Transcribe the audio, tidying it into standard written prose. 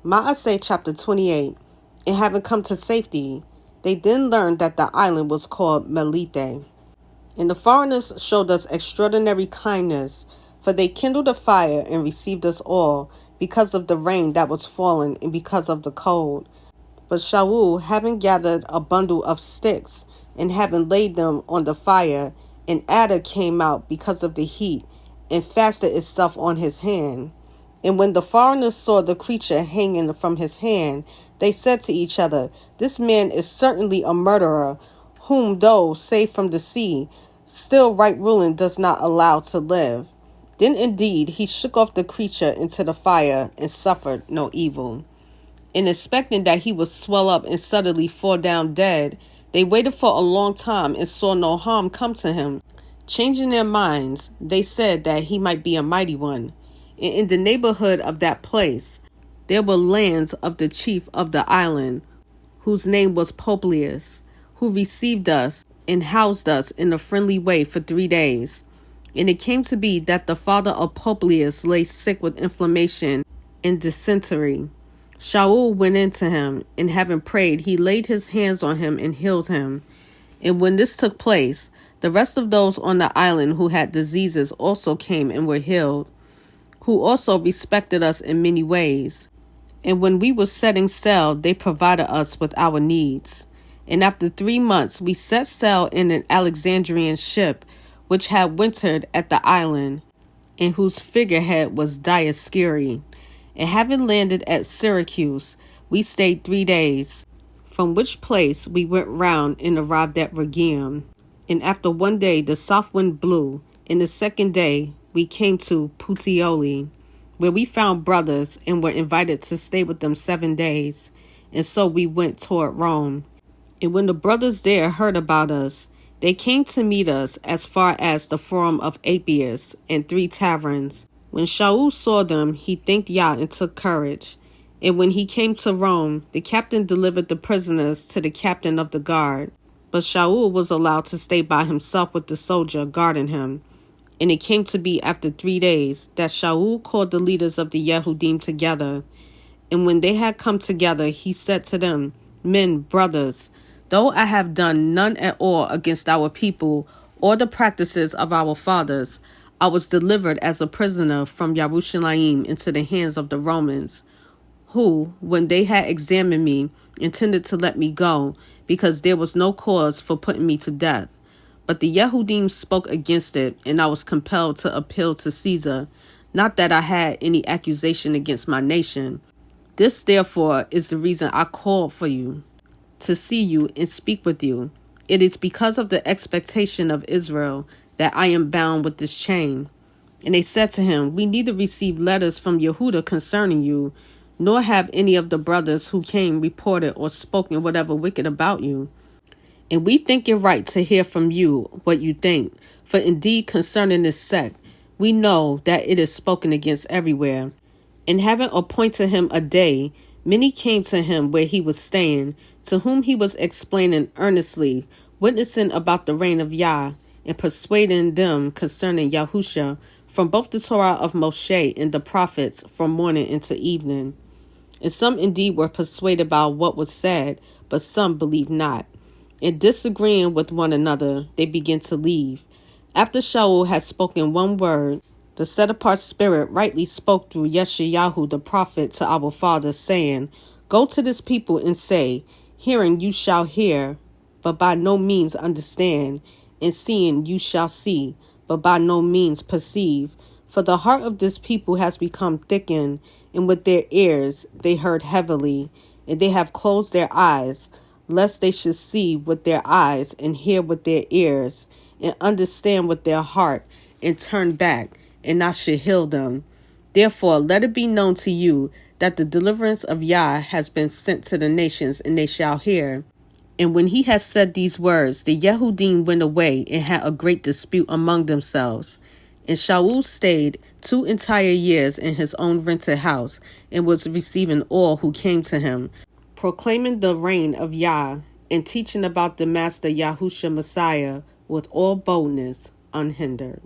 Maaseh chapter 28. And having come to safety, they then learned that the island was called Melite. And the foreigners showed us extraordinary kindness, for they kindled a fire and received us all, because of the rain that was falling and because of the cold. But Shaul, having gathered a bundle of sticks, and having laid them on the fire, an adder came out because of the heat, and fastened itself on his hand. And when the foreigners saw the creature hanging from his hand, they said to each other, "This man is certainly a murderer, whom though saved from the sea, still right ruling does not allow to live." Then indeed he shook off the creature into the fire and suffered no evil. And expecting that he would swell up and suddenly fall down dead, they waited for a long time and saw no harm come to him. Changing their minds, they said that he might be a mighty one. And in the neighborhood of that place, there were lands of the chief of the island, whose name was Publius, who received us and housed us in a friendly way for 3 days. And it came to be that the father of Publius lay sick with inflammation and dysentery. Shaul went in to him, and having prayed, he laid his hands on him and healed him. And when this took place, the rest of those on the island who had diseases also came and were healed, who also respected us in many ways. And when we were setting sail, they provided us with our needs. And after 3 months, we set sail in an Alexandrian ship, which had wintered at the island, and whose figurehead was Dioscuri. And having landed at Syracuse, we stayed 3 days, from which place we went round and arrived at Rhegium. And after 1 day the south wind blew, and the 2nd day we came to Puteoli, where we found brothers and were invited to stay with them 7 days. And so we went toward Rome. And when the brothers there heard about us, they came to meet us as far as the Forum of Appius and 3 taverns. When Shaul saw them, he thanked Yah and took courage. And when he came to Rome, the captain delivered the prisoners to the captain of the guard. But Shaul was allowed to stay by himself with the soldier guarding him. And it came to be after 3 days that Shaul called the leaders of the Yehudim together. And when they had come together, he said to them, "Men, brothers, though I have done none at all against our people or the practices of our fathers, I was delivered as a prisoner from Yerushalayim into the hands of the Romans, who, when they had examined me, intended to let me go, because there was no cause for putting me to death. But the Yehudim spoke against it, and I was compelled to appeal to Caesar, not that I had any accusation against my nation. This, therefore, is the reason I called for you, to see you and speak with you. It is because of the expectation of Israel that I am bound with this chain." And they said to him, "We neither received letters from Yehuda concerning you, nor have any of the brothers who came reported or spoken whatever wicked about you. And we think it right to hear from you what you think. For indeed concerning this sect, we know that it is spoken against everywhere." And having appointed him a day, many came to him where he was staying, to whom he was explaining earnestly, witnessing about the reign of Yah, and persuading them concerning Yahusha from both the Torah of Moshe and the prophets from morning into evening. And some indeed were persuaded by what was said, but some believed not. And disagreeing with one another, they began to leave. After Shaul had spoken one word, the set-apart spirit rightly spoke through Yeshayahu the prophet to our father, saying, "Go to this people and say, hearing you shall hear, but by no means understand, and seeing you shall see, but by no means perceive. For the heart of this people has become thickened, and with their ears they heard heavily, and they have closed their eyes, lest they should see with their eyes, and hear with their ears, and understand with their heart, and turn back, and I should heal them. Therefore let it be known to you that the deliverance of Yah has been sent to the nations, and they shall hear." And when he had said these words, the Yehudim went away and had a great dispute among themselves. And Shaul stayed 2 entire years in his own rented house, and was receiving all who came to him, proclaiming the reign of Yah, and teaching about the Master Yahusha Messiah with all boldness, unhindered.